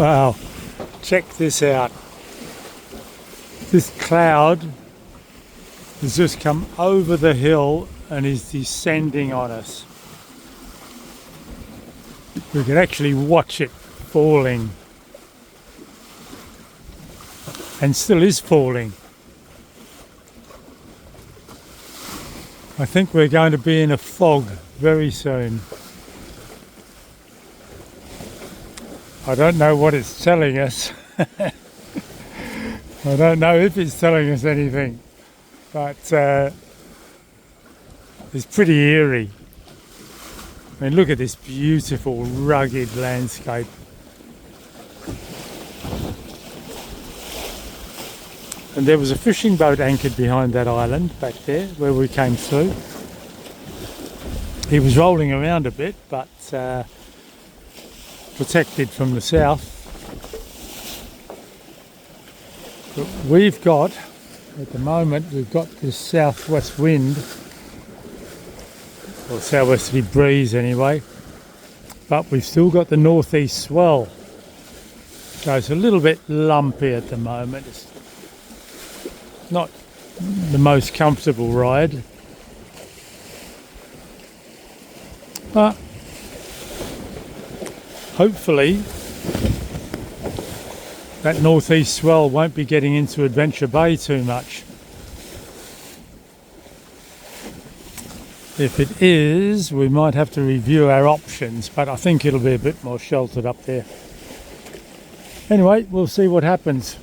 Wow, check this out. This cloud has just come over the hill and is descending on us. We can actually watch it falling, and still is falling. I think we're going to be in a fog very soon. I don't know what it's telling us. I don't know if it's telling us anything, but it's pretty eerie. I mean, look at this beautiful, rugged landscape. And there was a fishing boat anchored behind that island back there where we came through. He was rolling around a bit, but protected from the south. But we've got, at the moment, we've got this southwest wind, or southwesterly breeze anyway, but we've still got the northeast swell. So it's a little bit lumpy at the moment. It's not the most comfortable ride, but hopefully that northeast swell won't be getting into Adventure Bay too much. If it is, we might have to review our options, but I think it'll be a bit more sheltered up there. Anyway, we'll see what happens.